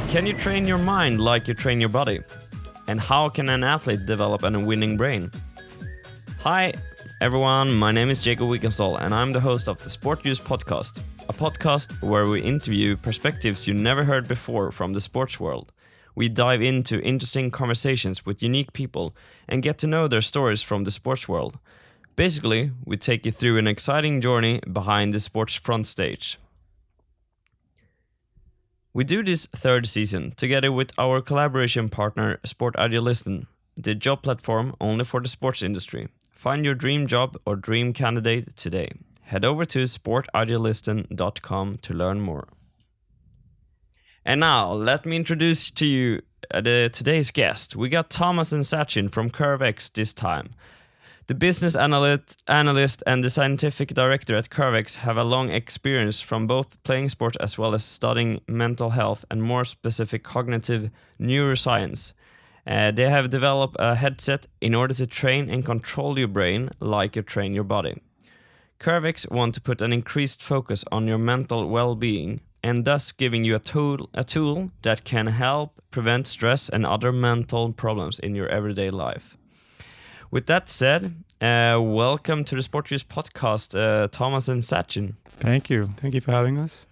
Can you train your mind like you train your body? And how can an athlete develop a winning brain? Hi, everyone. My name is Jacob Wickenstall, and I'm the host of the Sport Use Podcast, a podcast where we interview perspectives you never heard before from the sports world. We dive into interesting conversations with unique people and get to know their stories from the sports world. Basically, we take you through an exciting journey behind the sports front stage. We do this third season together with our collaboration partner Sport Agilisten, the job platform only for the sports industry. Find your dream job or dream candidate today. Head over to sportagilisten.com to learn more. And now, let me introduce to you today's guest. We got Thomas and Sachin from CURVEX this time. The business analyst and the scientific director at CURVEX have a long experience from both playing sport as well as studying mental health and more specific cognitive neuroscience. They have developed a headset in order to train and control your brain like you train your body. CURVEX want to put an increased focus on your mental well-being and thus giving you a tool that can help prevent stress and other mental problems in your everyday life. With that said, welcome to the Sport Use Podcast, Thomas and Sachin. Thank you. Thank you for having us.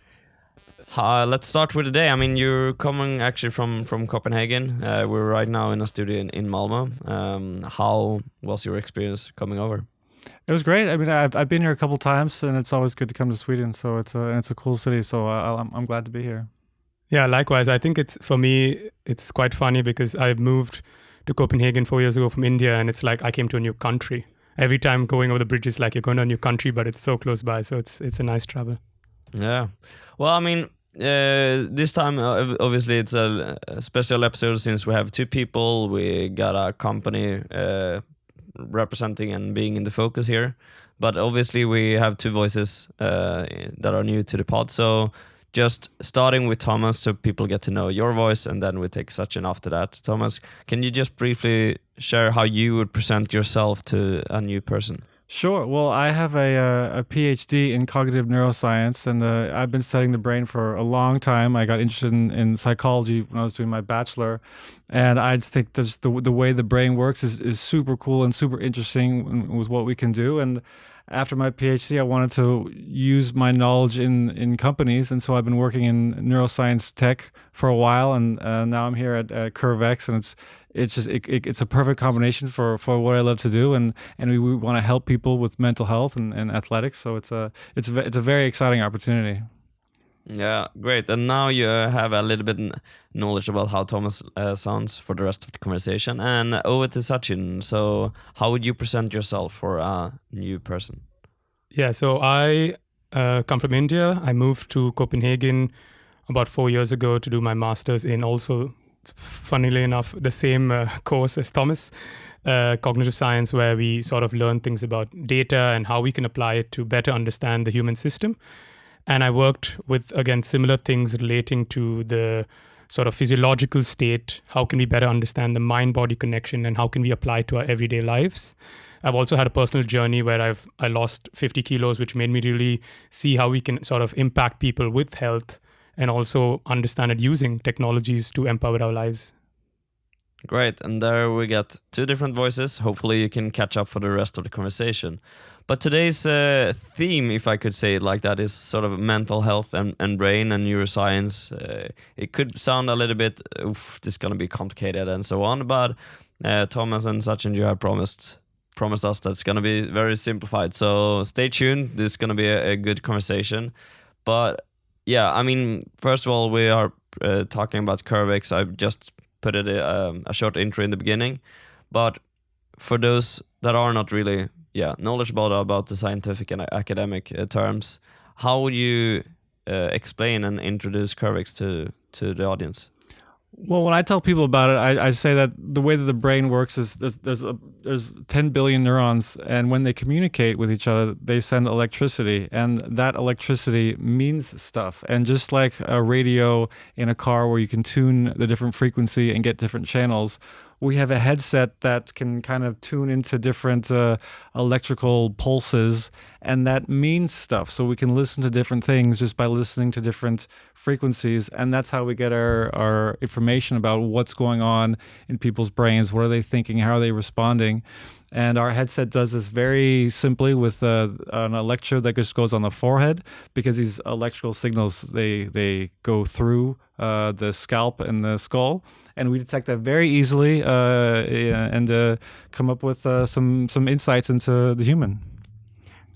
Let's start with the day. I mean, you're coming actually from Copenhagen. We're right now in a studio in Malmö. How was your experience coming over? It was great. I mean, I've been here a couple times, and it's always good to come to Sweden. So it's a cool city. So I'm glad to be here. Yeah, likewise. I think for me, it's quite funny because I've moved to Copenhagen 4 years ago from India, and it's like I came to a new country. Every time going over the bridge is like you're going to a new country, but it's so close by, so it's a nice travel. Yeah. Well, I mean, this time obviously it's a special episode since we have two people. We got a company representing and being in the focus here, but obviously we have two voices that are new to the pod. So just starting with Thomas so people get to know your voice, and then we take Sachin after that. Thomas, can you just briefly share how you would present yourself to a new person? Sure. Well, I have a PhD in cognitive neuroscience, and I've been studying the brain for a long time. I got interested in psychology when I was doing my bachelor, and I just think the way the brain works is super cool and super interesting with what we can do. And after my PhD, I wanted to use my knowledge in companies, and so I've been working in neuroscience tech for a while, and now I'm here at CURVEX, and it's a perfect combination for what I love to do, and we want to help people with mental health and athletics. So it's a very exciting opportunity. Yeah, great. And now you have a little bit knowledge about how Thomas sounds for the rest of the conversation. And over to Sachin. So how would you present yourself for a new person? Yeah, so I come from India. I moved to Copenhagen about 4 years ago to do my master's in also, funnily enough, the same course as Thomas, cognitive science, where we sort of learn things about data and how we can apply it to better understand the human system. And I worked with, again, similar things relating to the sort of physiological state. How can we better understand the mind-body connection, and how can we apply it to our everyday lives? I've also had a personal journey where I lost 50 kilos, which made me really see how we can sort of impact people with health and also understand it using technologies to empower our lives. Great. And there we got two different voices. Hopefully you can catch up for the rest of the conversation. But today's theme, if I could say it like that, is sort of mental health and brain and neuroscience. It could sound a little bit, this is going to be complicated and so on. But Thomas and Sachin, you have promised us that it's going to be very simplified. So stay tuned. This is going to be a good conversation. But yeah, I mean, first of all, we are talking about CURVEX. I just put it a short intro in the beginning. But for those that are not really knowledgeable about the scientific and academic terms, how would you explain and introduce CURVEX to the audience? Well, when I tell people about it, I say that the way that the brain works is there's 10 billion neurons, and when they communicate with each other, they send electricity, and that electricity means stuff. And just like a radio in a car where you can tune the different frequency and get different channels, we have a headset that can kind of tune into different electrical pulses, and that means stuff. So we can listen to different things just by listening to different frequencies, and that's how we get our information about what's going on in people's brains. What are they thinking? How are they responding? And our headset does this very simply with an electrode that just goes on the forehead, because these electrical signals, they go through the scalp and the skull, and we detect that very easily and come up with some insights into the human.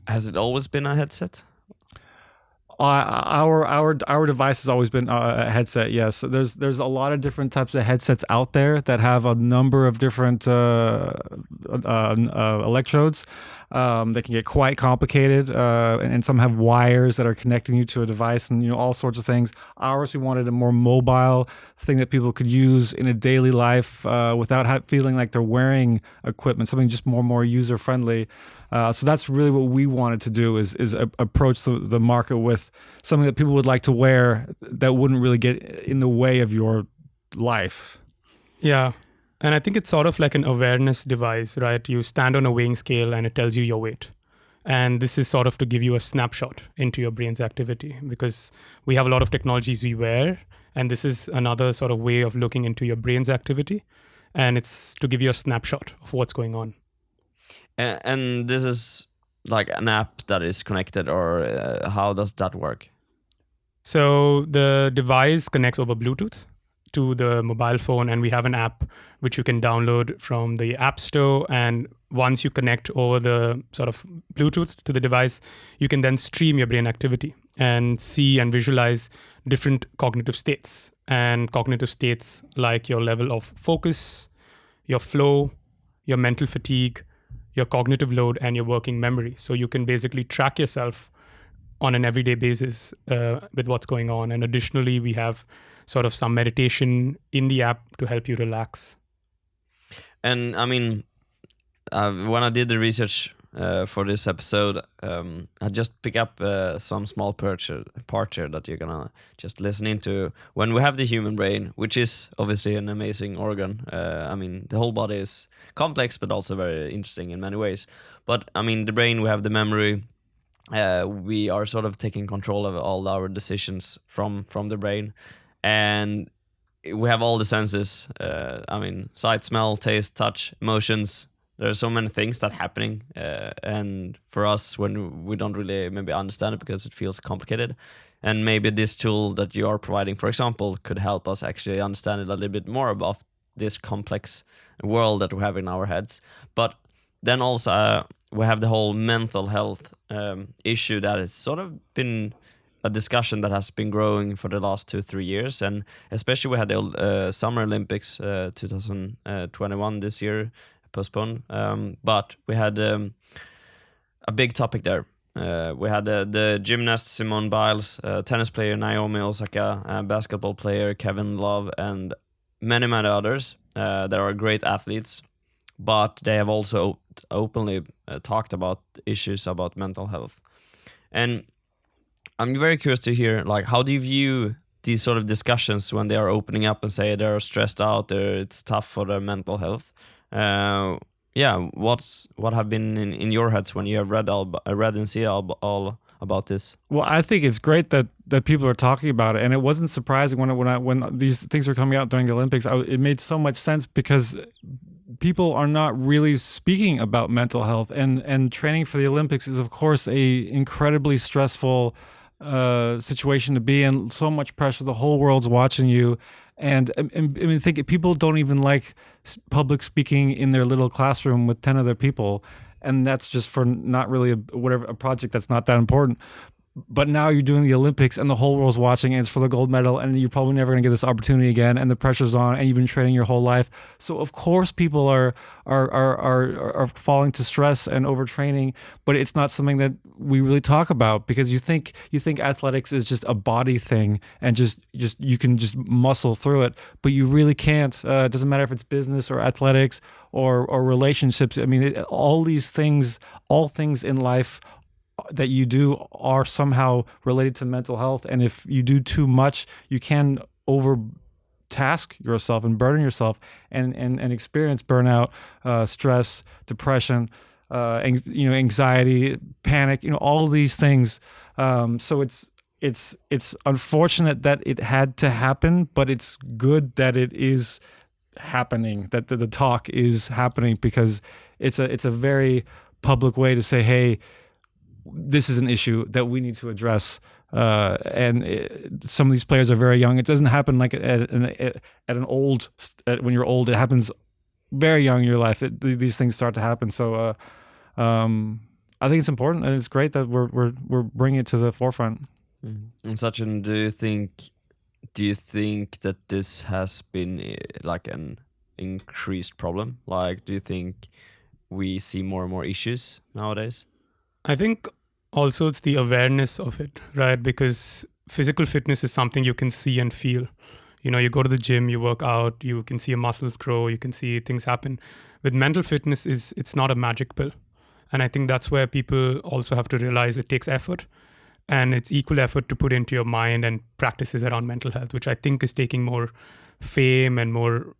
Has it always been a headset? Our device has always been a headset. Yes, there's a lot of different types of headsets out there that have a number of different electrodes. They can get quite complicated, and some have wires that are connecting you to a device, and all sorts of things. Ours, we wanted a more mobile thing that people could use in a daily life without feeling like they're wearing equipment. Something just more user friendly. So that's really what we wanted to do is approach the market with something that people would like to wear that wouldn't really get in the way of your life. Yeah. And I think it's sort of like an awareness device, right? You stand on a weighing scale and it tells you your weight. And this is sort of to give you a snapshot into your brain's activity, because we have a lot of technologies we wear, and this is another sort of way of looking into your brain's activity. And it's to give you a snapshot of what's going on. And this is like an app that is connected, or how does that work? So the device connects over Bluetooth to the mobile phone, and we have an app which you can download from the App Store. And once you connect over the sort of Bluetooth to the device, you can then stream your brain activity and see and visualize different cognitive states. And cognitive states like your level of focus, your flow, your mental fatigue, your cognitive load, and your working memory. So you can basically track yourself on an everyday basis with what's going on. And additionally, we have sort of some meditation in the app to help you relax. And I mean, when I did the research for this episode, I just pick up some small part here that you're gonna just listen into. When we have the human brain, which is obviously an amazing organ. I mean, the whole body is complex, but also very interesting in many ways. But I mean, the brain, we have the memory. We are sort of taking control of all our decisions from the brain, and we have all the senses. I mean, sight, smell, taste, touch, emotions. There are so many things that are happening, and for us, when we don't really maybe understand it because it feels complicated, and maybe this tool that you are providing, for example, could help us actually understand it a little bit more about this complex world that we have in our heads. But then also we have the whole mental health issue that has sort of been a discussion that has been growing for the last 2-3 years, and especially we had the Summer Olympics 2021 this year postponed, but we had a big topic there. We had the gymnast Simone Biles, tennis player Naomi Osaka, basketball player Kevin Love, and many others that are great athletes, but they have also openly talked about issues about mental health. And I'm very curious to hear, like, how do you view these sort of discussions when they are opening up and say they're stressed out, it's tough for their mental health? What have been in your heads when you have read and see all about this? Well, I think it's great that people are talking about it, and it wasn't surprising when these things were coming out during the Olympics. It made so much sense because people are not really speaking about mental health, and training for the Olympics is, of course, a incredibly stressful situation to be in. So much pressure, the whole world's watching you. And I mean, think people don't even like public speaking in their little classroom with 10 other people, and that's just for not really a project that's not that important. but now you're doing the Olympics and the whole world's watching and it's for the gold medal and you're probably never going to get this opportunity again and the pressure's on and you've been training your whole life. So of course people are falling to stress and overtraining, but it's not something that we really talk about because you think athletics is just a body thing and just you can just muscle through it, but you really can't. It doesn't matter if it's business or athletics or relationships. I mean, all things in life that you do are somehow related to mental health, and if you do too much, you can overtask yourself and burden yourself and experience burnout, stress, depression, anxiety, panic, all of these things. So it's unfortunate that it had to happen, but it's good that it is happening, that the talk is happening, because it's a very public way to say, hey, this is an issue that we need to address. Some of these players are very young. It doesn't happen like when you're old. It happens very young in your life. These things start to happen. So I think it's important, and it's great that we're bringing it to the forefront. And Sachin, do you think that this has been like an increased problem? Like, do you think we see more and more issues nowadays? I think also it's the awareness of it, right? Because physical fitness is something you can see and feel. You go to the gym, you work out, you can see your muscles grow, you can see things happen. With mental fitness, it's not a magic pill. And I think that's where people also have to realize it takes effort. And it's equal effort to put into your mind and practices around mental health, which I think is taking more fame and more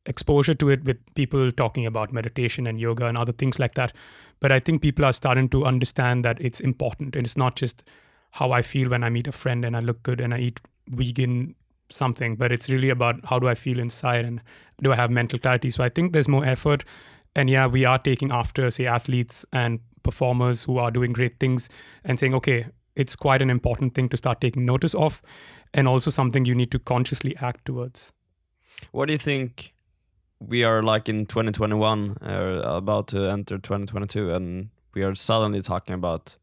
exposure to it, with people talking about meditation and yoga and other things like that. But I think people are starting to understand that it's important, and it's not just how I feel when I meet a friend and I look good and I eat vegan something, but it's really about how do I feel inside and do I have mental clarity. So I think there's more effort, and yeah, we are taking after, say, athletes and performers who are doing great things and saying, okay, it's quite an important thing to start taking notice of, and also something you need to consciously act towards. What do you think? We are like in 2021, about to enter 2022, and we are suddenly talking about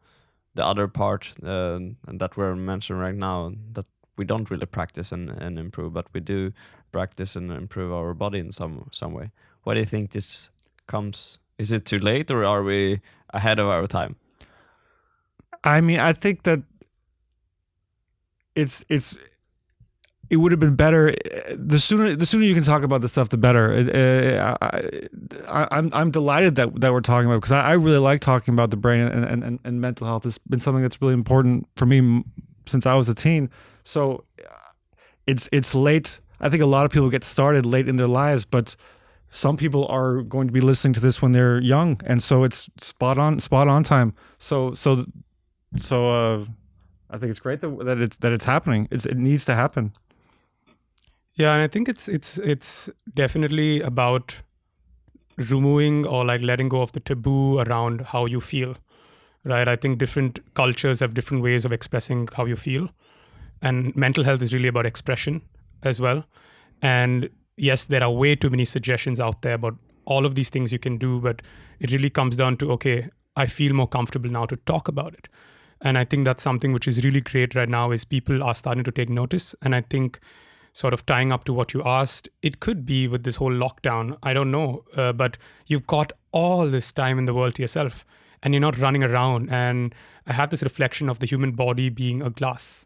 the other part and that we're mentioning right now, that we don't really practice and improve, but we do practice and improve our body in some way. What do you think this comes? Is it too late, or are we ahead of our time? I mean, I think that it would have been better. The sooner you can talk about this stuff, the better. I'm delighted that we're talking about it, because I really like talking about the brain and mental health. It's been something that's really important for me since I was a teen. So it's late. I think a lot of people get started late in their lives, but some people are going to be listening to this when they're young, and so it's spot on time. So I think it's great that it's happening. It needs to happen. Yeah, and I think it's definitely about removing or like letting go of the taboo around how you feel, right? I think different cultures have different ways of expressing how you feel, and mental health is really about expression as well. And yes, there are way too many suggestions out there about all of these things you can do, but it really comes down to, okay, I feel more comfortable now to talk about it. And I think that's something which is really great right now, is people are starting to take notice. And I think, sort of tying up to what you asked, it could be with this whole lockdown. I don't know, but you've got all this time in the world to yourself, and you're not running around. And I have this reflection of the human body being a glass,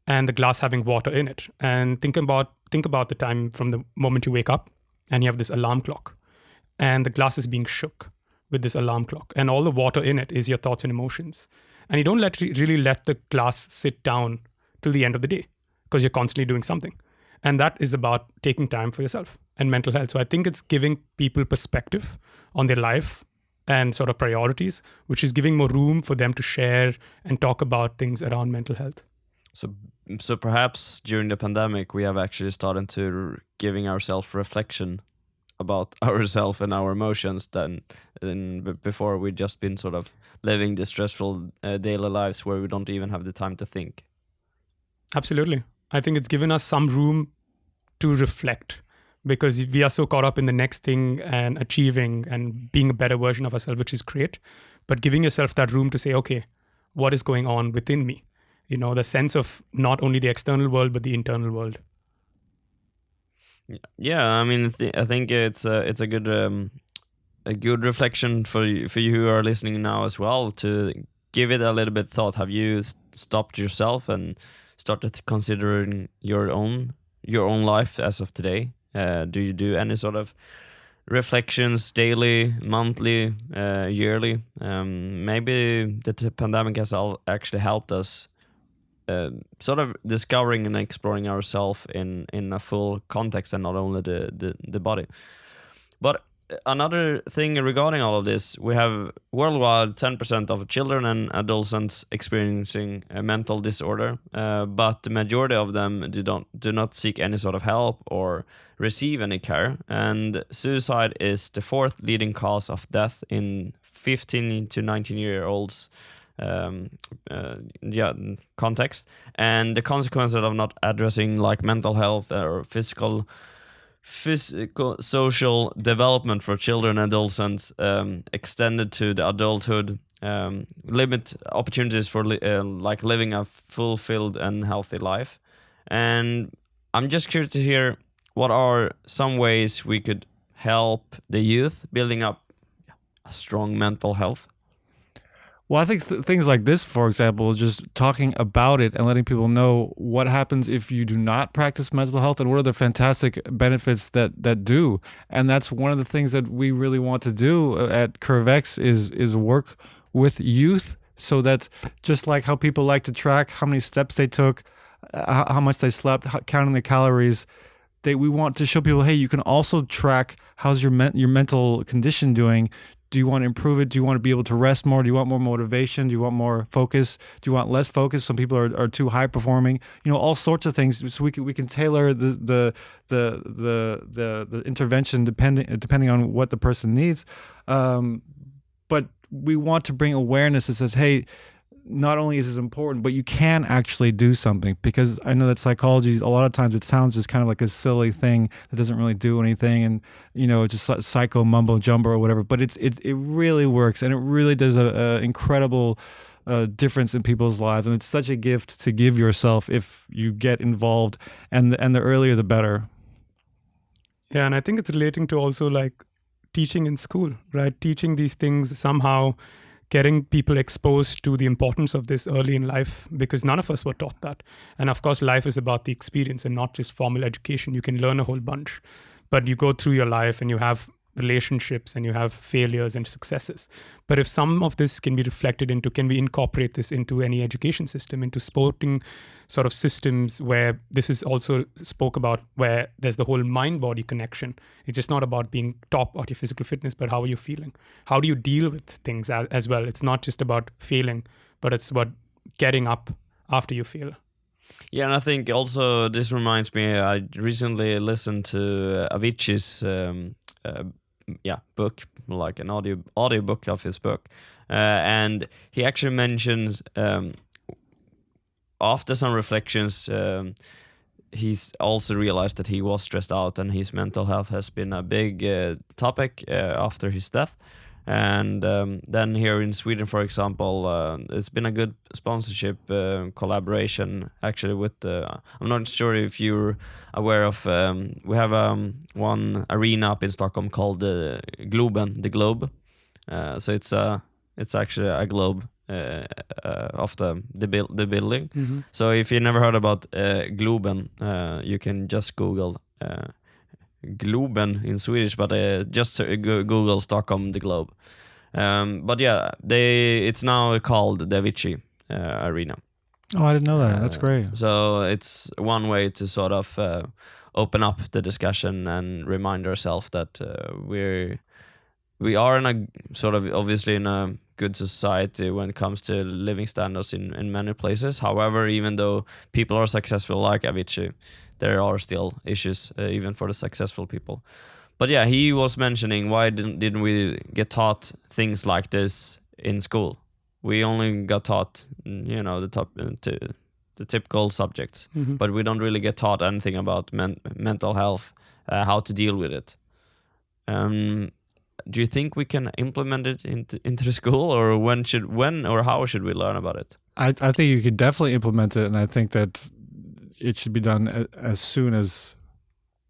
and the glass having water in it. And think about the time from the moment you wake up, and you have this alarm clock, and the glass is being shook with this alarm clock, and all the water in it is your thoughts and emotions. And you don't really let the glass sit down till the end of the day, because you're constantly doing something. And that is about taking time for yourself and mental health. So I think it's giving people perspective on their life and sort of priorities, which is giving more room for them to share and talk about things around mental health. So perhaps during the pandemic, we have actually started to giving ourselves reflection about ourselves and our emotions than before. We've just been sort of living the stressful daily lives where we don't even have the time to think. Absolutely. I think it's given us some room to reflect, because we are so caught up in the next thing and achieving and being a better version of ourselves, which is great. But giving yourself that room to say, okay, what is going on within me. The sense of not only the external world, but the internal world. Yeah, I mean, I think it's a good reflection for you who are listening now as well, to give it a little bit thought. Have you stopped yourself and started considering your own life as of today? Do you do any sort of reflections daily, monthly, yearly? Maybe the pandemic has actually helped us sort of discovering and exploring ourselves in a full context and not only the body. But another thing regarding all of this, we have worldwide 10% of children and adolescents experiencing a mental disorder, but the majority of them do not seek any sort of help or receive any care. And suicide is the fourth leading cause of death in 15 to 19-year-olds context. And the consequences of not addressing like mental health or physical social development for children and adolescents extended to the adulthood limit opportunities for like living a fulfilled and healthy life. And I'm just curious to hear, what are some ways we could help the youth building up a strong mental health? Well, I think things like this, for example, just talking about it and letting people know what happens if you do not practice mental health and what are the fantastic benefits that do. And that's one of the things that we really want to do at CURVEX is work with youth, so that just like how people like to track how many steps they took, how much they slept, counting the calories, we want to show people, hey, you can also track how's your mental condition doing. Do you want to improve it? Do you want to be able to rest more? Do you want more motivation? Do you want more focus? Do you want less focus? Some people are too high performing. All sorts of things. So we can tailor the intervention depending on what the person needs. But we want to bring awareness that says, hey, not only is this important, but you can actually do something. Because I know that psychology, a lot of times it sounds just kind of like a silly thing that doesn't really do anything, and just like psycho mumbo jumbo or whatever. But it really works, and it really does a incredible difference in people's lives, and it's such a gift to give yourself if you get involved, and the earlier the better. Yeah, and I think it's relating to also like teaching in school, right? Teaching these things somehow, getting people exposed to the importance of this early in life, because none of us were taught that. And of course, life is about the experience and not just formal education. You can learn a whole bunch, but you go through your life and you have relationships and you have failures and successes. But if some of this can be reflected into, can we incorporate this into any education system, into sporting sort of systems where this is also spoke about, where there's the whole mind-body connection. It's just not about being top at your physical fitness, but how are you feeling? How do you deal with things as well? It's not just about failing, but it's about getting up after you fail. Yeah, and I think also this reminds me, I recently listened to Avicii's book, like an audio book of his book, and he actually mentioned after some reflections, he's also realized that he was stressed out, and his mental health has been a big topic after his death. And then here in Sweden, for example, it's been a good sponsorship collaboration actually with I'm not sure if you're aware of, we have one arena up in Stockholm called the Globe. So it's actually a globe of the building. Mm-hmm. So if you never heard about Globen, you can just Google Globen in Swedish, but just Google Stockholm the Globe. But yeah, it's now called the Avicii Arena. Oh, I didn't know that. That's great. So it's one way to sort of open up the discussion and remind ourselves that we are in a sort of obviously in a good society when it comes to living standards in many places. However, even though people are successful like Avicii, there are still issues even for the successful people. But yeah, he was mentioning, why didn't we get taught things like this in school? We only got taught, the typical subjects, Mm-hmm. but we don't really get taught anything about mental health, how to deal with it. do you think we can implement it into the school, or when or how should we learn about it? I think you could definitely implement it, and I think that it should be done as soon as.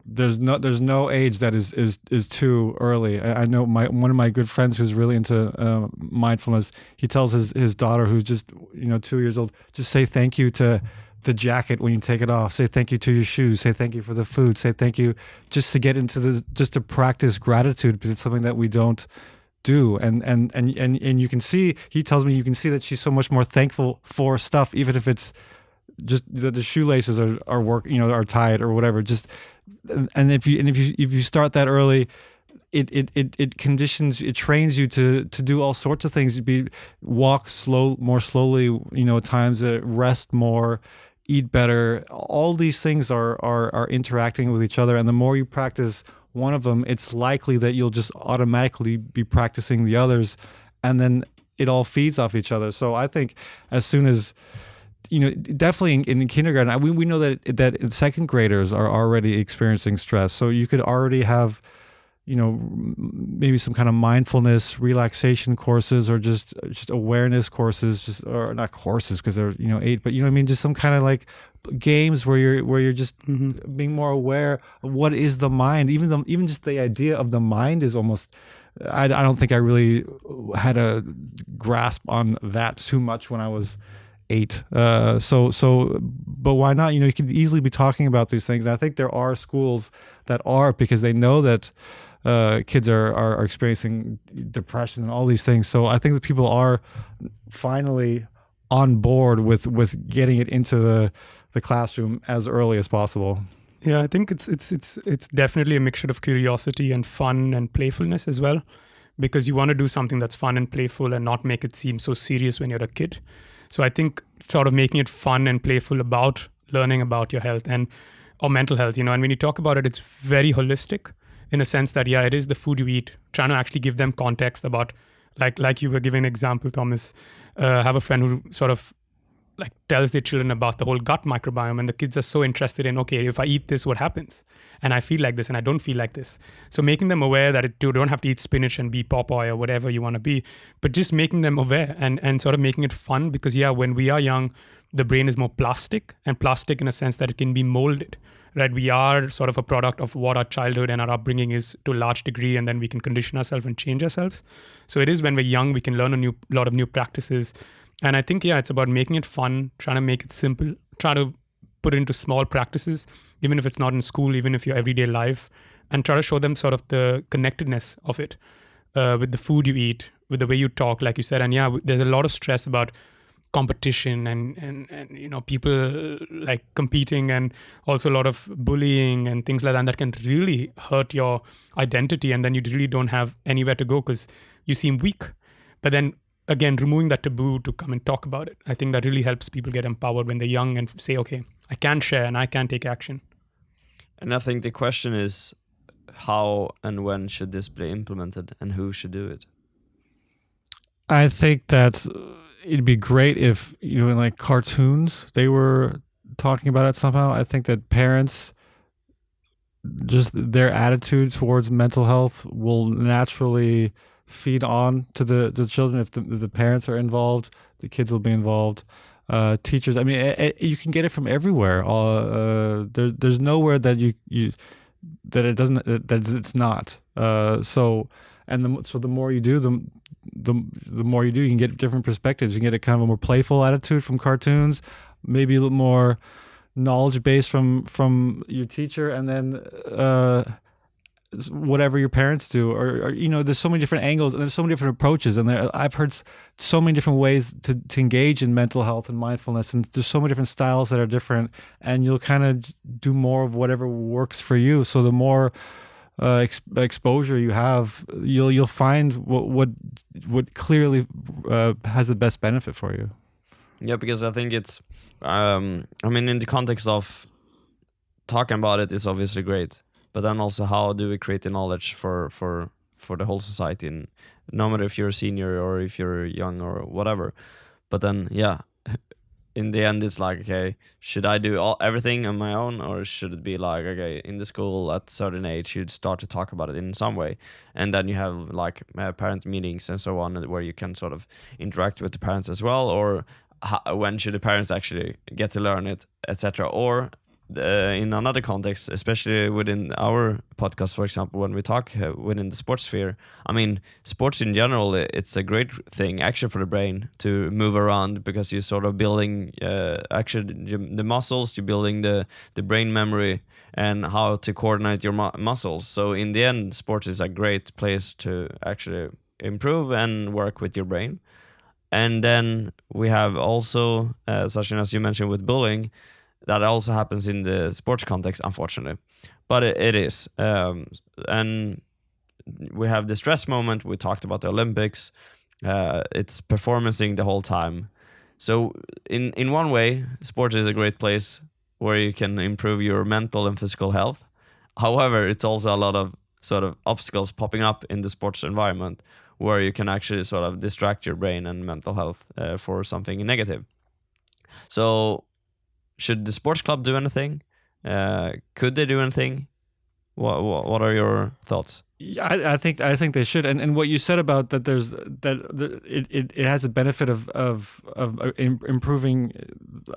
There's no age that is too early. I know one of my good friends who's really into mindfulness. He tells his daughter, who's just 2 years old, just say thank you to the jacket when you take it off. Say thank you to your shoes. Say thank you for the food. Say thank you, just to get into this, just to practice gratitude, because it's something that we don't do. And you can see. He tells me you can see that she's so much more thankful for stuff, even if it's just the shoelaces are tied or whatever. Just and if you start that early, it conditions, it trains you to do all sorts of things. Walk more slowly, at times, rest more, eat better. All these things are interacting with each other, and the more you practice one of them, it's likely that you'll just automatically be practicing the others, and then it all feeds off each other. So I think as soon as definitely in kindergarten, we know that second graders are already experiencing stress. So you could already have, maybe some kind of mindfulness, relaxation courses, or just awareness courses, or not courses because they're 8, but just some kind of like games where you're just being more aware of what is the mind. Even just the idea of the mind is almost. I don't think I really had a grasp on that too much when I was 8. But why not? You could easily be talking about these things. And I think there are schools that are, because they know that kids are experiencing depression and all these things. So I think that people are finally on board with getting it into the classroom as early as possible. Yeah, I think it's definitely a mixture of curiosity and fun and playfulness as well, because you want to do something that's fun and playful and not make it seem so serious when you're a kid. So I think sort of making it fun and playful about learning about your health or mental health, and when you talk about it, it's very holistic in a sense that, it is the food you eat, trying to actually give them context about, like you were giving an example, Thomas. Have a friend who sort of tells their children about the whole gut microbiome, and the kids are so interested in, okay, if I eat this, what happens? And I feel like this and I don't feel like this. So making them aware that you don't have to eat spinach and be Popeye or whatever you want to be, but just making them aware and sort of making it fun, because when we are young, the brain is more plastic in a sense that it can be molded, right? We are sort of a product of what our childhood and our upbringing is to a large degree, and then we can condition ourselves and change ourselves. So it is when we're young, we can learn a lot of new practices. And I think, it's about making it fun, trying to make it simple, try to put it into small practices, even if it's not in school, even if your everyday life, and try to show them sort of the connectedness of it with the food you eat, with the way you talk, like you said. And there's a lot of stress about competition and people like competing, and also a lot of bullying and things like that can really hurt your identity, and then you really don't have anywhere to go because you seem weak. But then again, removing that taboo to come and talk about it, I think that really helps people get empowered when they're young and say, okay, I can share and I can take action. And I think the question is, how and when should this be implemented, and who should do it? I think that it'd be great if, in like cartoons, they were talking about it somehow. I think that parents, just their attitude towards mental health will naturally feed on to the children. If the parents are involved, the kids will be involved. Teachers, you can get it from everywhere. There's nowhere that that it doesn't, that it's not. So the more you do, the more you do, you can get different perspectives. You can get a kind of a more playful attitude from cartoons, maybe a little more knowledge based from your teacher, and then whatever your parents do, or there's so many different angles and there's so many different approaches, and I've heard so many different ways to engage in mental health and mindfulness, and there's so many different styles that are different, and you'll kind of do more of whatever works for you. So the more exposure you have, you'll find what clearly has the best benefit for you. Yeah, because I think it's in the context of talking about it is obviously great, but then also, how do we create the knowledge for the whole society, and no matter if you're a senior or if you're young or whatever. But then in the end, it's like, okay, should I do everything on my own, or should it be like, okay, in the school at certain age you'd start to talk about it in some way, and then you have like parent meetings and so on, where you can sort of interact with the parents as well, or when should the parents actually get to learn it, etc. Or in another context, especially within our podcast, for example, when we talk within the sports sphere, I mean, sports in general, it's a great thing actually for the brain to move around, because you're sort of building actually the muscles, you're building the brain memory and how to coordinate your muscles. So in the end, sports is a great place to actually improve and work with your brain. And then we have also, such as you mentioned with bullying, that also happens in the sports context, unfortunately. But it is. And we have the stress moment. We talked about the Olympics. It's performancing the whole time. So in one way, sport is a great place where you can improve your mental and physical health. However, it's also a lot of sort of obstacles popping up in the sports environment where you can actually sort of distract your brain and mental health for something negative. So should the sports club do anything? Could they do anything? What are your thoughts? Yeah, I think they should, and what you said about that, it has a benefit of improving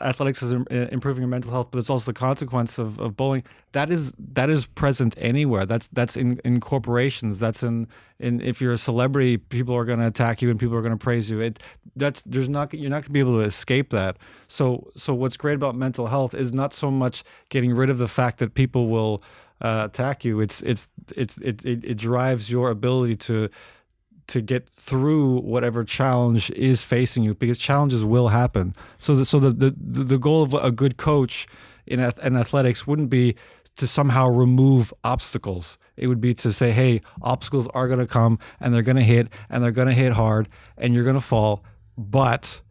athletics, is improving your mental health, but it's also the consequence of bullying. That is present anywhere. That's in corporations. That's in if you're a celebrity, people are going to attack you and people are going to praise you. You're not going to be able to escape that. So what's great about mental health is not so much getting rid of the fact that people will attack you. It drives your ability to get through whatever challenge is facing you, because challenges will happen. So the goal of a good coach in athletics wouldn't be to somehow remove obstacles. It would be to say, hey, obstacles are going to come and they're going to hit and they're going to hit hard and you're going to fall, but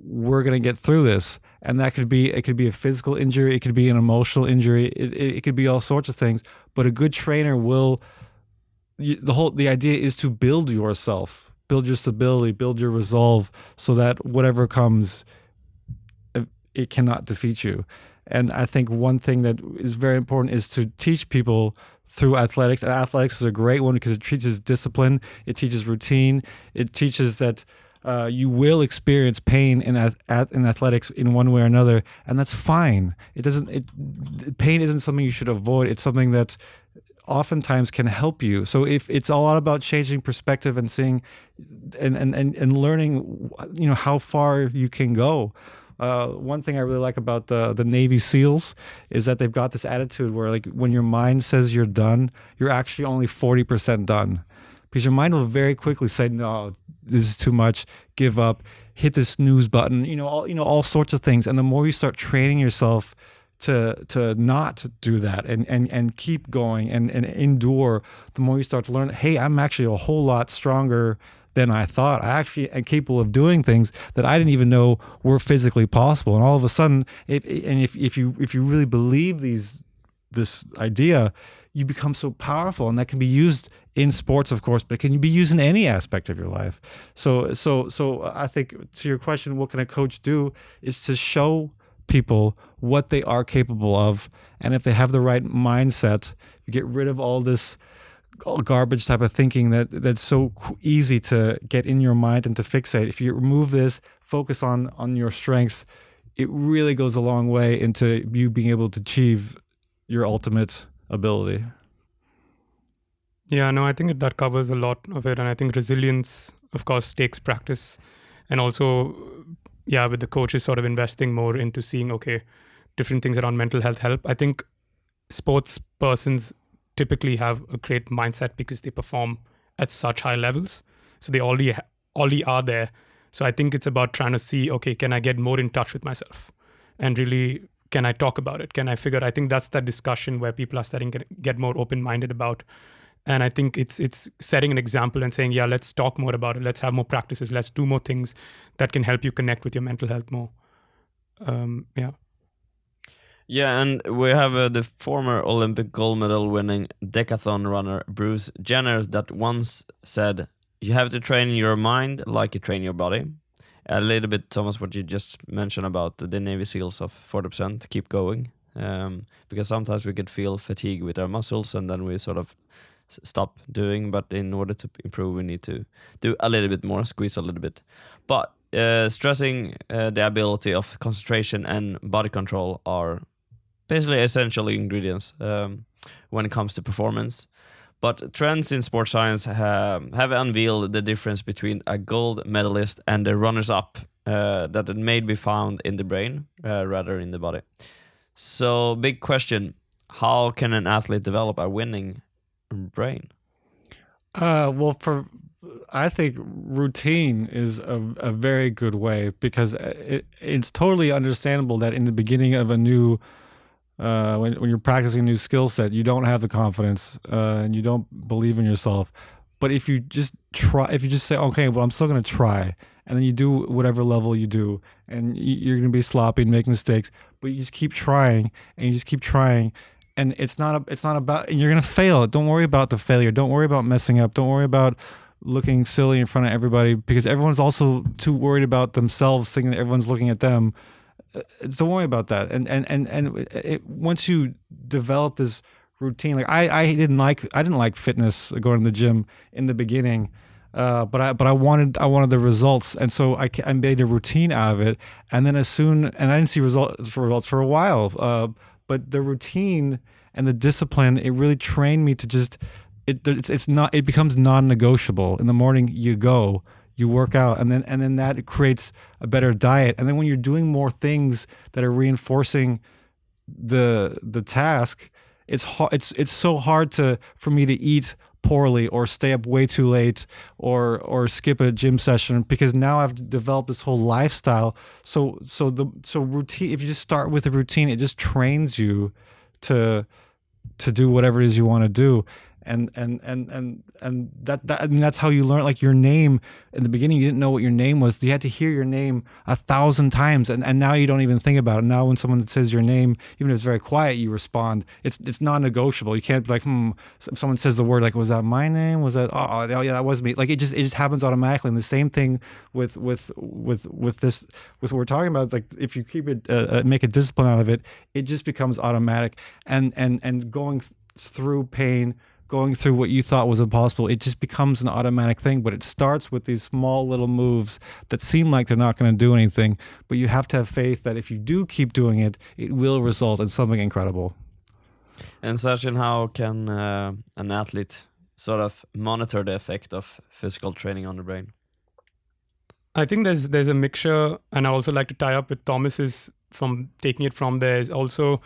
we're going to get through this. And it could be a physical injury, it could be an emotional injury, it could be all sorts of things. But a good trainer the idea is to build yourself, build your stability, build your resolve, so that whatever comes, it cannot defeat you. And I think one thing that is very important is to teach people through athletics. And athletics is a great one because it teaches discipline, it teaches routine, it teaches that you will experience pain in athletics in one way or another, and that's fine. Pain isn't something you should avoid. It's something that oftentimes can help you. So if it's a lot about changing perspective and seeing and learning, how far you can go. One thing I really like about the Navy SEALs is that they've got this attitude where, like, when your mind says you're done, you're actually only 40% done. Because your mind will very quickly say, no, this is too much, give up, hit the snooze button, all sorts of things. And the more you start training yourself to not do that and keep going and endure, the more you start to learn, hey, I'm actually a whole lot stronger than I thought. I actually am capable of doing things that I didn't even know were physically possible. And all of a sudden, if you really believe this idea, you become so powerful, and that can be used in sports, of course, but it can be used in any aspect of your life. So I think, to your question, what can a coach do, is to show people what they are capable of, and if they have the right mindset, you get rid of all this garbage type of thinking that's so easy to get in your mind and to fixate. If you remove this, focus on your strengths, it really goes a long way into you being able to achieve your ultimate ability. Yeah, no, I think that covers a lot of it. And I think resilience, of course, takes practice. And also, with the coaches sort of investing more into seeing, okay, different things around mental health help. I think sports persons typically have a great mindset because they perform at such high levels. So they already are there. So I think it's about trying to see, okay, can I get more in touch with myself? And really, can I talk about it? Can I figure? I think that's that discussion where people are starting to get more open-minded about. And I think it's setting an example and saying, let's talk more about it. Let's have more practices. Let's do more things that can help you connect with your mental health more. Yeah, and we have the former Olympic gold medal winning decathlon runner Bruce Jenner that once said, you have to train your mind like you train your body. a little bit, Thomas, what you just mentioned about the Navy SEALs of 40% keep going. Because sometimes we could feel fatigue with our muscles and then we sort of stop doing. But in order to improve, we need to do a little bit more, squeeze a little bit. But stressing the ability of concentration and body control are basically essential ingredients when it comes to performance. But trends in sports science have unveiled the difference between a gold medalist and the runners-up that it may be found in the brain rather in the body. So, big question: how can an athlete develop a winning brain? Well, I think routine is a very good way, because it's totally understandable that in the beginning of a new when you're practicing a new skill set, you don't have the confidence and you don't believe in yourself. But if you just say, okay, well, I'm still going to try, and then you do whatever level you do, and you're going to be sloppy and make mistakes, but you just keep trying and you just keep trying, and it's not about, and you're going to fail. Don't worry about the failure. Don't worry about messing up. Don't worry about looking silly in front of everybody, because everyone's also too worried about themselves, thinking that everyone's looking at them. Don't worry about that. And once you develop this routine, like I didn't like fitness, going to the gym in the beginning, but I wanted the results, and so I made a routine out of it. And then and I didn't see results for a while, but the routine and the discipline, it really trained me to just it becomes non-negotiable. In the morning you work out, and then that creates a better diet. And then when you're doing more things that are reinforcing the task, it's so hard for me to eat poorly or stay up way too late or skip a gym session, because now I've developed this whole lifestyle. So routine, if you just start with a routine, it just trains you to do whatever it is you want to do. And that's how you learn. Like your name, in the beginning you didn't know what your name was. You had to hear your name 1,000 times, and now you don't even think about it. Now when someone says your name, even if it's very quiet, you respond. It's non-negotiable. You can't be like, someone says the word, like, was that my name? Was that, oh yeah, that was me. Like it just happens automatically. And the same thing with this, with what we're talking about. Like if you keep it, make a discipline out of it, it just becomes automatic. And going through pain, going through what you thought was impossible, it just becomes an automatic thing. But it starts with these small little moves that seem like they're not going to do anything, but you have to have faith that if you do keep doing it, it will result in something incredible. And Sachin, how can an athlete sort of monitor the effect of physical training on the brain? I think there's a mixture, and I also like to tie up with Thomas's, from taking it from there, is also,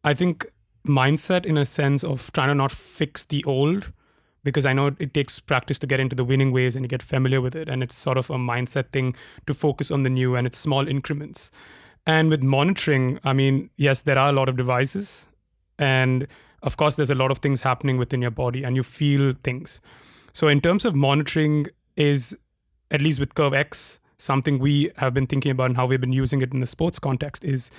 I think, mindset, in a sense of trying to not fix the old, because I know it takes practice to get into the winning ways and you get familiar with it, and it's sort of a mindset thing to focus on the new, and it's small increments. And with monitoring, I mean, yes, there are a lot of devices, and of course there's a lot of things happening within your body and you feel things. So in terms of monitoring, is, at least with CURVEX, something we have been thinking about and how we've been using it in the sports context is,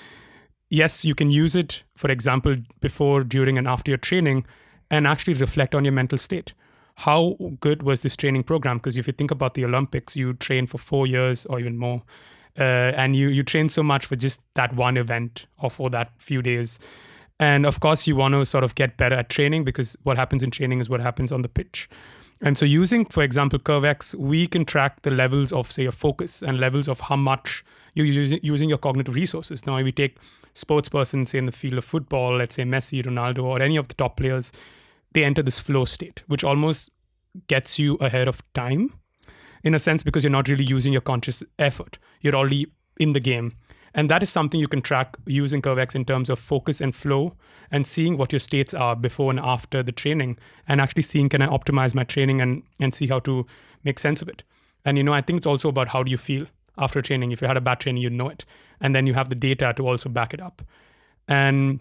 yes, you can use it, for example, before, during, and after your training, and actually reflect on your mental state. How good was this training program? Because if you think about the Olympics, you train for 4 years or even more, and you train so much for just that one event or for that few days. And of course, you want to sort of get better at training, because what happens in training is what happens on the pitch. And so using, for example, CURVEX, we can track the levels of, say, your focus and levels of how much you're using your cognitive resources. Now, if we take sports person, say in the field of football, let's say Messi, Ronaldo, or any of the top players, they enter this flow state, which almost gets you ahead of time, in a sense, because you're not really using your conscious effort. You're already in the game. And that is something you can track using CURVEX in terms of focus and flow, and seeing what your states are before and after the training, and actually seeing, can I optimize my training and see how to make sense of it. And, I think it's also about how do you feel after training. If you had a bad training, you'd know it. And then you have the data to also back it up. And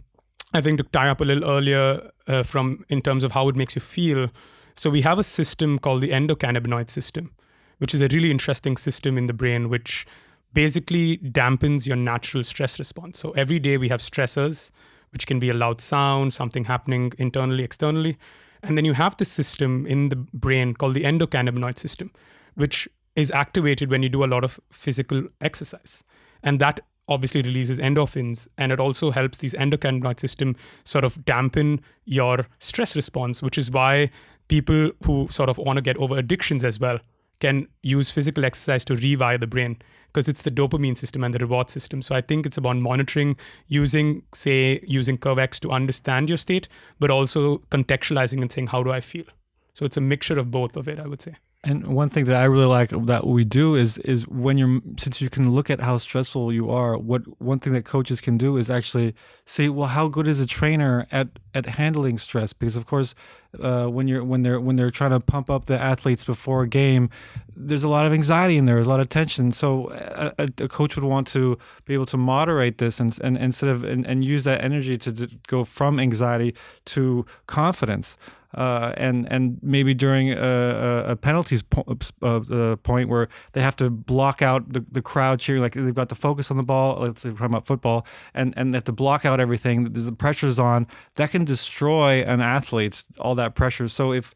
I think to tie up a little earlier in terms of how it makes you feel. So we have a system called the endocannabinoid system, which is a really interesting system in the brain, which basically dampens your natural stress response. So every day we have stressors, which can be a loud sound, something happening internally, externally. And then you have this system in the brain called the endocannabinoid system, which is activated when you do a lot of physical exercise. And that obviously releases endorphins, and it also helps these endocannabinoid system sort of dampen your stress response, which is why people who sort of want to get over addictions as well can use physical exercise to rewire the brain, because it's the dopamine system and the reward system. So I think it's about monitoring, using CURVEX to understand your state, but also contextualizing and saying, how do I feel? So it's a mixture of both of it, I would say. And one thing that I really like that we do is when since you can look at how stressful you are, one thing that coaches can do is actually see, well, how good is a trainer at handling stress? Because of course, when they're trying to pump up the athletes before a game, there's a lot of anxiety in there, there's a lot of tension. So a coach would want to be able to moderate this and instead of and use that energy to go from anxiety to confidence. And maybe during a penalties point where they have to block out the crowd cheering, like they've got the focus on the ball, let's say we're talking about football, and they have to block out everything. There's the pressure's on, that can destroy an athlete, all that pressure. So if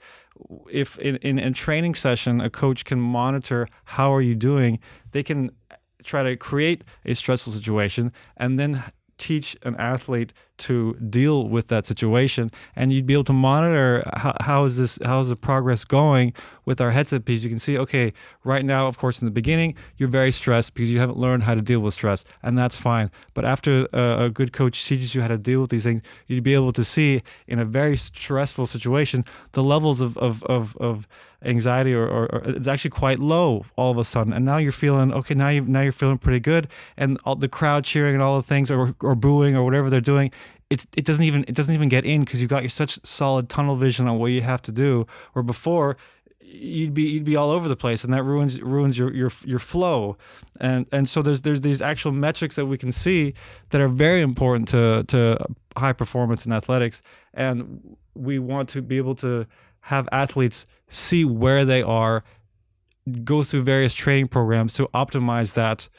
in a training session, a coach can monitor how are you doing, they can try to create a stressful situation and then teach an athlete to deal with that situation, and you'd be able to monitor how is the progress going with our headset piece. You can see, okay, right now, of course, in the beginning, you're very stressed because you haven't learned how to deal with stress, and that's fine. But after a good coach teaches you how to deal with these things, you'd be able to see in a very stressful situation the levels of anxiety or it's actually quite low all of a sudden, and now you're feeling okay. Now you're feeling pretty good, and all the crowd cheering and all the things or booing or whatever they're doing. It doesn't even get in because you've got such solid tunnel vision on what you have to do. Or before, you'd be all over the place, and that ruins your flow. And so there's these actual metrics that we can see that are very important to high performance in athletics, and we want to be able to have athletes see where they are, go through various training programs to optimize that,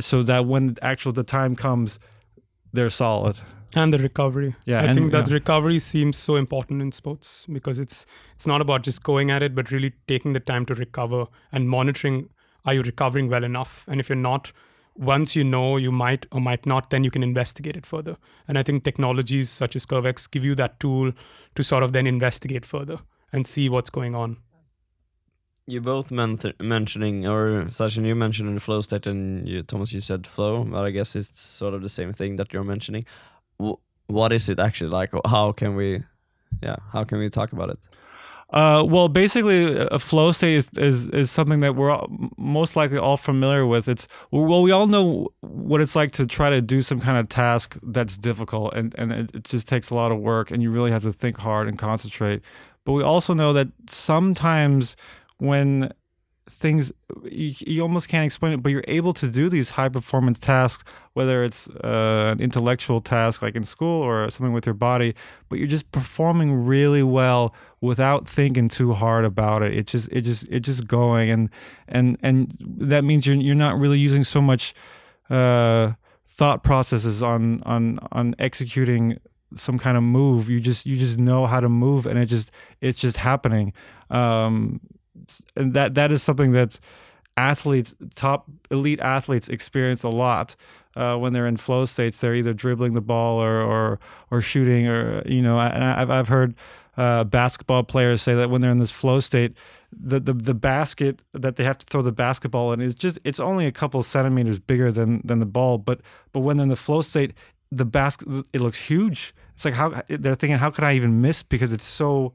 so that when the time comes, they're solid. And the recovery. Yeah, I think that recovery seems so important in sports because it's not about just going at it, but really taking the time to recover and monitoring, are you recovering well enough? And if you're not, once you know you might or might not, then you can investigate it further. And I think technologies such as CURVEX give you that tool to sort of then investigate further and see what's going on. You both mentioning, or Sachin, you mentioned in the flow state, and Thomas, you said flow, but I guess it's sort of the same thing that you're mentioning. What is it actually like? How can we talk about it? Well, basically, a flow state is something that we're most likely all familiar with. We all know what it's like to try to do some kind of task that's difficult, and it just takes a lot of work, and you really have to think hard and concentrate. But we also know that sometimes when things, you almost can't explain it, but you're able to do these high performance tasks, whether it's an intellectual task like in school or something with your body, but you're just performing really well without thinking too hard about it. It's just going, and that means you're not really using so much thought processes on executing some kind of move. You just know how to move, and it's just happening. And that is something that's top elite athletes experience a lot when they're in flow states. They're either dribbling the ball or shooting, or and I've heard basketball players say that when they're in this flow state, the basket that they have to throw the basketball in it's only a couple of centimeters bigger than the ball, but when they're in the flow state, the basket, it looks huge. It's like how they're thinking, how can I even miss, because it's so.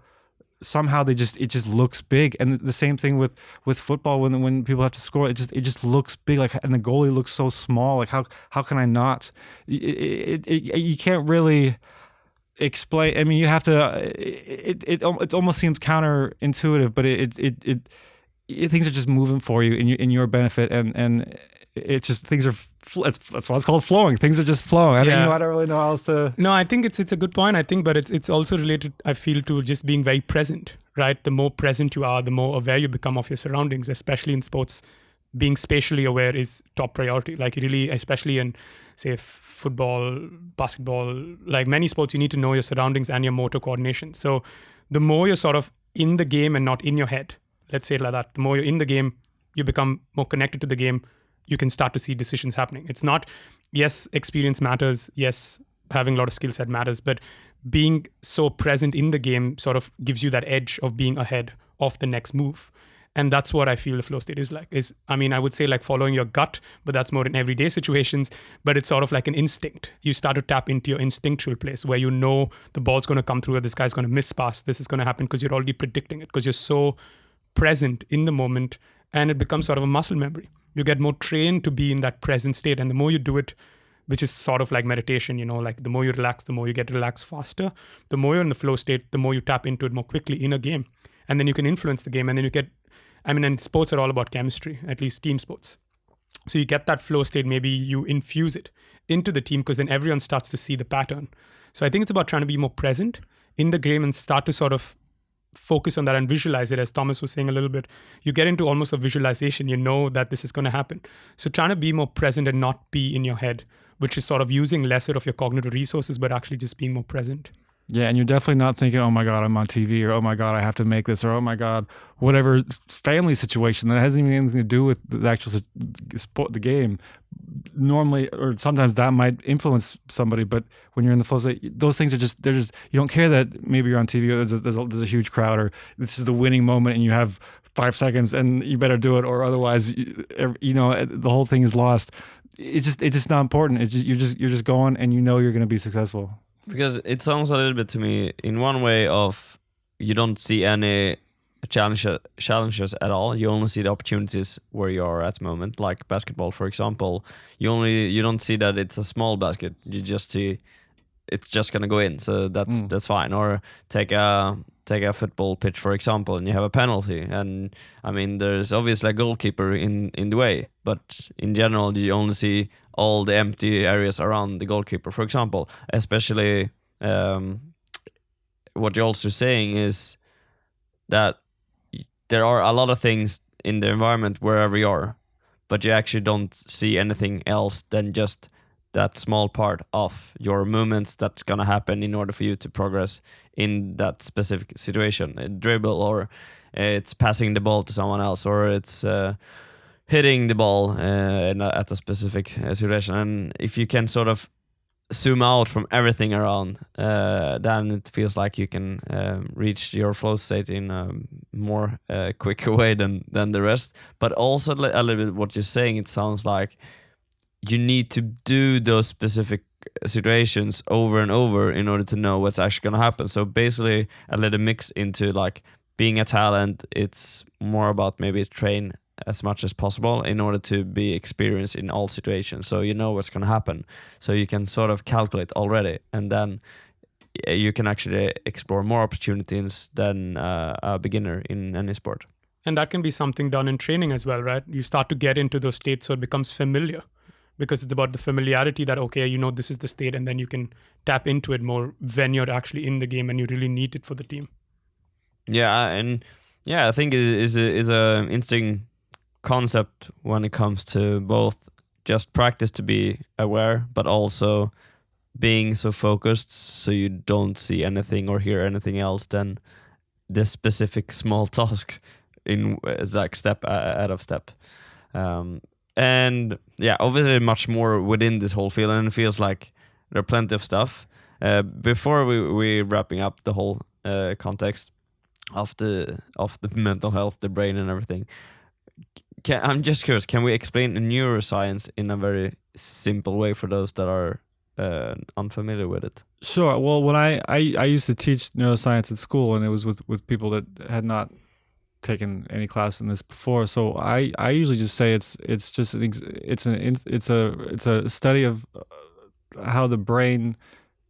Somehow it just looks big. And the same thing with football, when people have to score, it just looks big, like, and the goalie looks so small. Like how can I not? You can't really explain. I mean, you have to. It almost seems counterintuitive, but things are just moving for you in your benefit, and it's just things are. That's why it's called flowing. Things are just flowing. I don't really know how else to. No, I think it's a good point. I think, but it's also related, I feel, to just being very present, right? The more present you are, the more aware you become of your surroundings, especially in sports. Being spatially aware is top priority. Like really, especially in, say, football, basketball, like many sports, you need to know your surroundings and your motor coordination. So the more you're sort of in the game and not in your head, let's say it like that. The more you're in the game, you become more connected to the game. You can start to see decisions happening. It's not, yes, experience matters. Yes, having a lot of skill set matters, but being so present in the game sort of gives you that edge of being ahead of the next move. And that's what I feel the flow state is like. I would say like following your gut, but that's more in everyday situations. But it's sort of like an instinct. You start to tap into your instinctual place where you know the ball's going to come through, or this guy's going to miss pass, this is going to happen, because you're already predicting it, because you're so present in the moment, and it becomes sort of a muscle memory. You get more trained to be in that present state. And the more you do it, which is sort of like meditation, like the more you relax, the more you get relaxed faster. The more you're in the flow state, the more you tap into it more quickly in a game. And then you can influence the game. And then you get, and sports are all about chemistry, at least team sports. So you get that flow state, maybe you infuse it into the team, because then everyone starts to see the pattern. So I think it's about trying to be more present in the game and start to sort of focus on that and visualize it. As Thomas was saying a little bit, you get into almost a visualization, you know that this is going to happen. So trying to be more present and not be in your head, which is sort of using lesser of your cognitive resources, but actually just being more present. Yeah, and you're definitely not thinking, oh my God, I'm on TV, or oh my God, I have to make this, or oh my God, whatever family situation that hasn't even anything to do with the actual sport, the game. Normally, or sometimes that might influence somebody, but when you're in the flow state, those things are they're just, you don't care that maybe you're on TV, or there's a huge crowd, or this is the winning moment and you have 5 seconds and you better do it, or otherwise, the whole thing is lost. It's just not important. You're just going, and you're going to be successful. Because it sounds a little bit to me in one way of you don't see any challenges at all. You only see the opportunities where you are at the moment, like basketball, for example. You don't see that it's a small basket. You just see it's just gonna go in, so that's fine. Or take a football pitch, for example, and you have a penalty, and there's obviously a goalkeeper in the way, but in general you only see all the empty areas around the goalkeeper, for example. Especially what you're also saying is that there are a lot of things in the environment wherever you are, but you actually don't see anything else than just that small part of your movements that's going to happen in order for you to progress in that specific situation. A dribble, or it's passing the ball to someone else, or it's hitting the ball at a specific situation. And if you can sort of zoom out from everything around, then it feels like you can reach your flow state in a more quicker way than the rest. But also a little bit what you're saying, it sounds like you need to do those specific situations over and over in order to know what's actually going to happen. So basically a little mix into like being a talent. It's more about maybe train as much as possible in order to be experienced in all situations. So you know what's going to happen. So you can sort of calculate already, and then you can actually explore more opportunities than a beginner in any sport. And that can be something done in training as well, right? You start to get into those states so it becomes familiar, because it's about the familiarity that, okay, this is the state, and then you can tap into it more when you're actually in the game and you really need it for the team. Yeah, and I think it is a interesting concept when it comes to both just practice to be aware, but also being so focused so you don't see anything or hear anything else than this specific small task in like step out of step. And yeah, obviously much more within this whole field, and it feels like there are plenty of stuff. Before we wrapping up the whole context of the mental health, the brain, and everything, I'm just curious, can we explain the neuroscience in a very simple way for those that are unfamiliar with it? Sure. Well, when I used to teach neuroscience at school, and it was with people that had not taken any class in this before. So I usually just say it's a study of how the brain,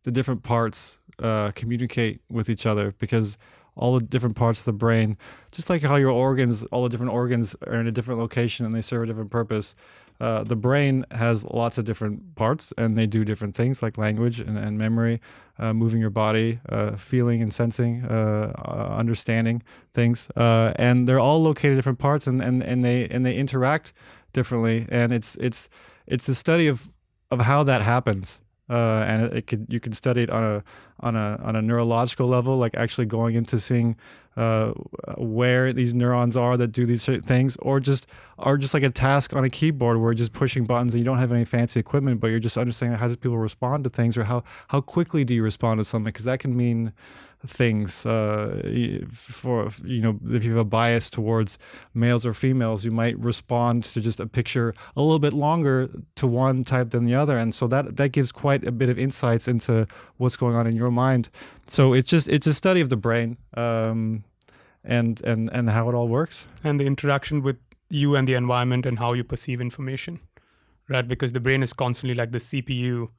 the different parts communicate with each other, because all the different parts of the brain, just like how your organs, all the different organs are in a different location and they serve a different purpose. The brain has lots of different parts, and they do different things like language and memory, moving your body, feeling and sensing, understanding things, and they're all located in different parts, and they interact differently. And it's the study of how that happens. and you can study it on a neurological level, like actually going into seeing where these neurons are that do these certain things, or just like a task on a keyboard where you're just pushing buttons and you don't have any fancy equipment, but you're just understanding how do people respond to things, or how quickly do you respond to something, because that can mean things. For if you have a bias towards males or females, you might respond to just a picture a little bit longer to one type than the other, and so that gives quite a bit of insights into what's going on in your mind. So it's a study of the brain, and how it all works, and the interaction with you and the environment and how you perceive information, right? Because the brain is constantly like the CPU.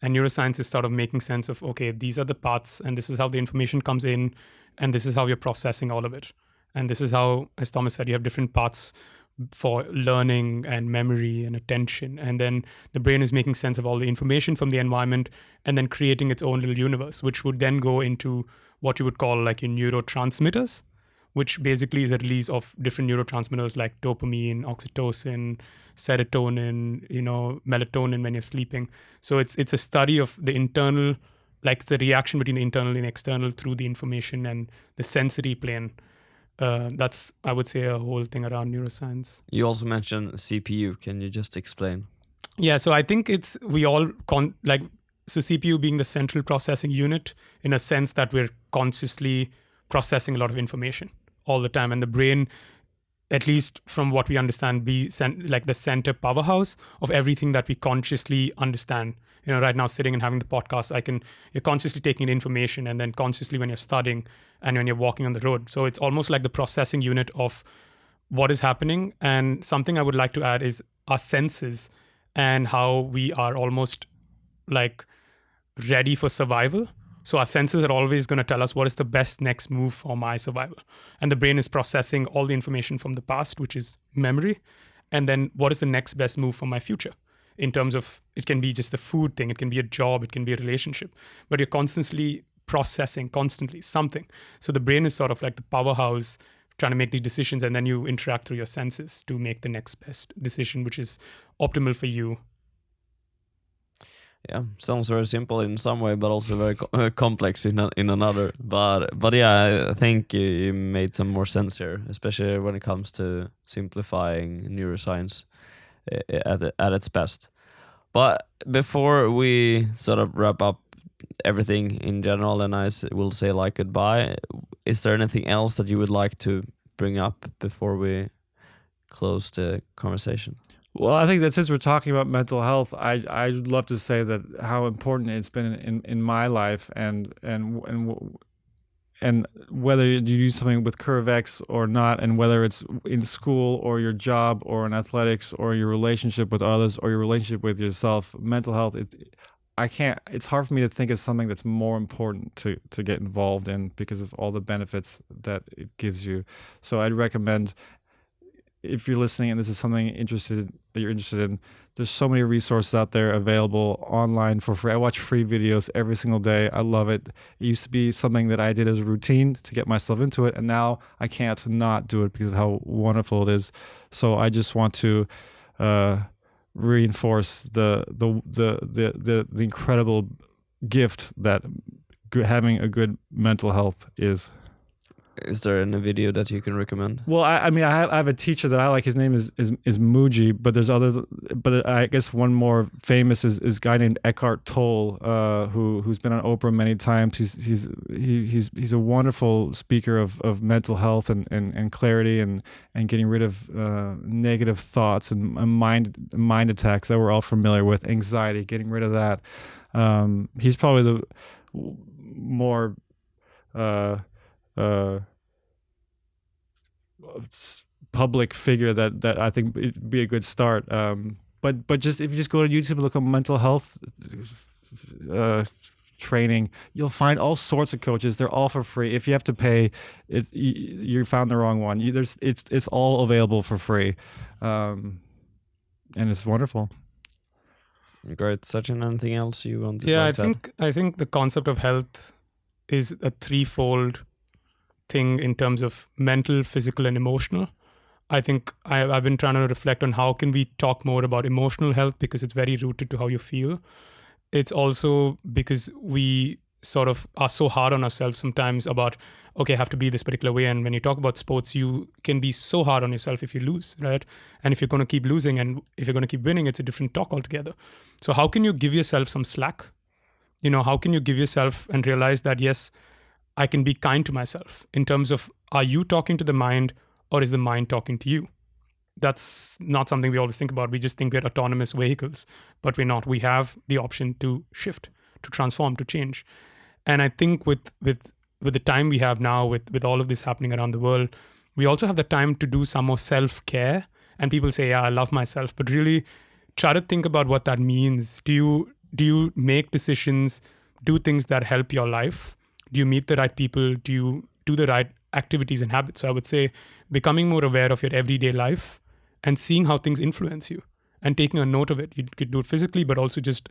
And neuroscience is sort of making sense of, okay, these are the paths, and this is how the information comes in, and this is how you're processing all of it. And this is how, as Thomas said, you have different paths for learning and memory and attention. And then the brain is making sense of all the information from the environment and then creating its own little universe, which would then go into what you would call like your neurotransmitters, which basically is a release of different neurotransmitters like dopamine, oxytocin, serotonin, melatonin when you're sleeping. So it's a study of the internal, like the reaction between the internal and external through the information and the sensory plane. That's, I would say, a whole thing around neuroscience. You also mentioned CPU. Can you just explain? Yeah, so I think so CPU being the central processing unit, in a sense that we're consciously processing a lot of information all the time, and the brain, at least from what we understand, like the center powerhouse of everything that we consciously understand. Right now sitting and having the podcast, you're consciously taking in information, and then consciously when you're studying and when you're walking on the road. So it's almost like the processing unit of what is happening. And something I would like to add is our senses and how we are almost like ready for survival. So our senses are always going to tell us what is the best next move for my survival. And the brain is processing all the information from the past, which is memory. And then what is the next best move for my future? In terms of, it can be just the food thing, it can be a job, it can be a relationship, but you're constantly processing something. So the brain is sort of like the powerhouse trying to make these decisions, and then you interact through your senses to make the next best decision, which is optimal for you. Yeah, sounds very simple in some way, but also very complex in another. But yeah, I think you made some more sense here, especially when it comes to simplifying neuroscience at its best. But before we sort of wrap up everything in general, and I will say like goodbye, is there anything else that you would like to bring up before we close the conversation? Well, I think that since we're talking about mental health, I'd love to say that how important it's been in my life, and whether you do something with CURVEX or not, and whether it's in school or your job or in athletics or your relationship with others or your relationship with yourself, mental health, it's hard for me to think of something that's more important to get involved in, because of all the benefits that it gives you. So I'd recommend, if you're listening and this is something you're interested in, there's so many resources out there available online for free. I watch free videos every single day. I love it. It used to be something that I did as a routine to get myself into it, and now I can't not do it because of how wonderful it is. So I just want to reinforce the incredible gift that having a good mental health is. Is there any video that you can recommend? Well, I mean, I have a teacher that I like. His name is Muji, but there's other. But I guess one more famous is a guy named Eckhart Tolle, who's been on Oprah many times. He's a wonderful speaker of mental health and clarity and getting rid of negative thoughts and mind attacks that we're all familiar with, anxiety, getting rid of that. He's probably the more public figure that I think it'd be a good start. But just if you just go to YouTube and look up mental health training, you'll find all sorts of coaches. They're all for free. If you have to pay, you found the wrong one. It's all available for free, and it's wonderful. Great, Sachin. Anything else you want to? Yeah, I think the concept of health is a threefold thing in terms of mental, physical, and emotional. I think I've been trying to reflect on how can we talk more about emotional health, because it's very rooted to how you feel. it's also because we sort of are so hard on ourselves sometimes about, okay, I have to be this particular way. And when you talk about sports, you can be so hard on yourself if you lose, right? And if you're going to keep losing and if you're going to keep winning, it's a different talk altogether. So how can you give yourself some slack? How can you give yourself and realize that, yes, I can be kind to myself in terms of, are you talking to the mind or is the mind talking to you? That's not something we always think about. We just think we're autonomous vehicles, but we're not. We have the option to shift, to transform, to change. And I think with the time we have now, with all of this happening around the world, we also have the time to do some more self-care. And people say, yeah, I love myself, but really try to think about what that means. Do you make decisions, do things that help your life? Do you meet the right people? Do you do the right activities and habits? So I would say becoming more aware of your everyday life and seeing how things influence you and taking a note of it. You could do it physically, but also just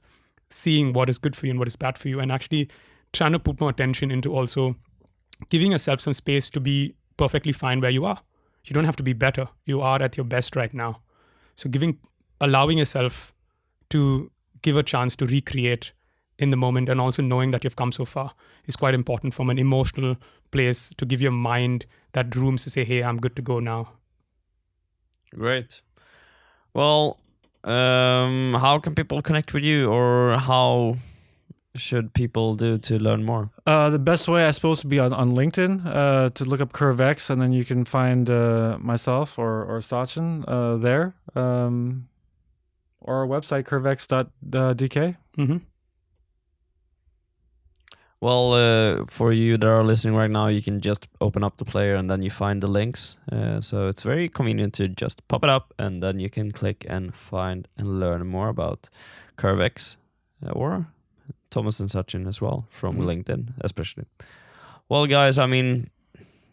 seeing what is good for you and what is bad for you, and actually trying to put more attention into also giving yourself some space to be perfectly fine where you are. You don't have to be better. You are at your best right now. So allowing yourself to give a chance to recreate in the moment, and also knowing that you've come so far is quite important from an emotional place, to give your mind that room to say, hey, I'm good to go now. Great. Well, how can people connect with you, or how should people do to learn more? The best way, I suppose, would be on LinkedIn, to look up CURVEX, and then you can find myself or Sachin there, or our website, curvex.dk. Mm-hmm. Well, for you that are listening right now, you can just open up the player and then you find the links. So it's very convenient to just pop it up, and then you can click and find and learn more about CURVEX or Thomas and Sachin as well, from LinkedIn especially. Well, guys, I mean,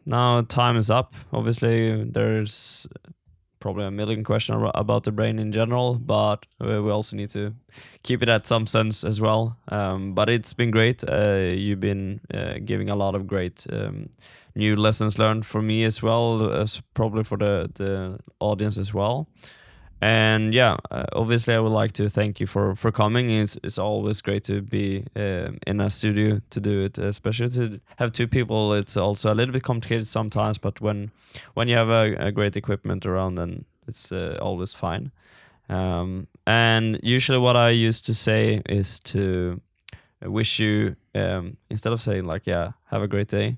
now time is up. Obviously, there's probably a million questions about the brain in general, but we also need to keep it at some sense as well. But it's been great. You've been giving a lot of great new lessons learned for me as well, as probably for the audience as well. And yeah, obviously I would like to thank you for coming. It's always great to be in a studio to do it, especially to have two people. It's also a little bit complicated sometimes, but when you have a great equipment around, then it's always fine. And usually what I used to say is to wish you, instead of saying like, yeah, have a great day,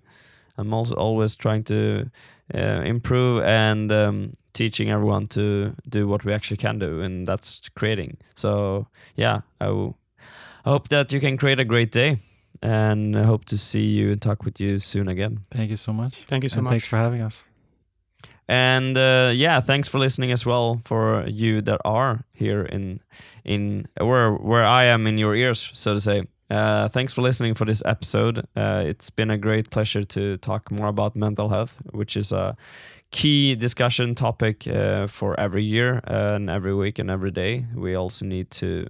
I'm also always trying to improve and teaching everyone to do what we actually can do, and that's creating. So yeah, I hope that you can create a great day, and I hope to see you and talk with you soon again. Thank you so much. Thank you so much. Thanks for having us. And yeah, thanks for listening as well, for you that are here in where I am in your ears, so to say. Thanks for listening for this episode. It's been a great pleasure to talk more about mental health, which is a key discussion topic for every year and every week and every day. We also need to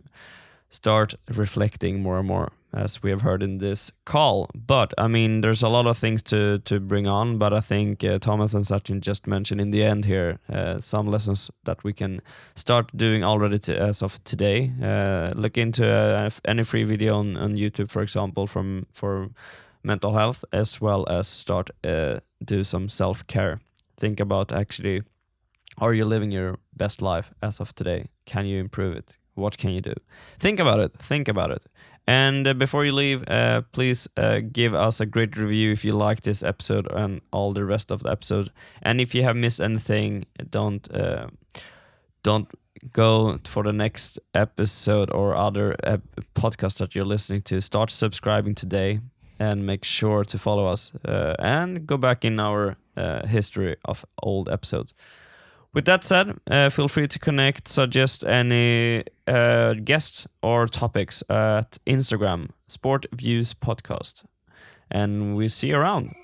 start reflecting more and more, as we have heard in this call. But I mean, there's a lot of things to bring on, but I think Thomas and Sachin just mentioned in the end here some lessons that we can start doing already as of today. Look into any free video on YouTube, for example, for mental health, as well as start do some self-care. Think about, actually, are you living your best life as of today? Can you improve it? What can you do? Think about it. And before you leave, please give us a great review if you like this episode and all the rest of the episode. And if you have missed anything, don't go for the next episode or other podcast that you're listening to. Start subscribing today and make sure to follow us and go back in our history of old episodes. With that said, feel free to connect, suggest any guests or topics at Instagram, Sport Views Podcast. And we see you around.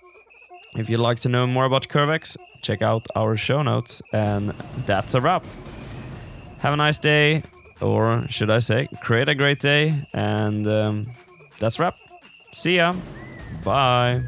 If you'd like to know more about CURVEX, check out our show notes. And that's a wrap. Have a nice day, or should I say, create a great day. And that's a wrap. See ya. Bye.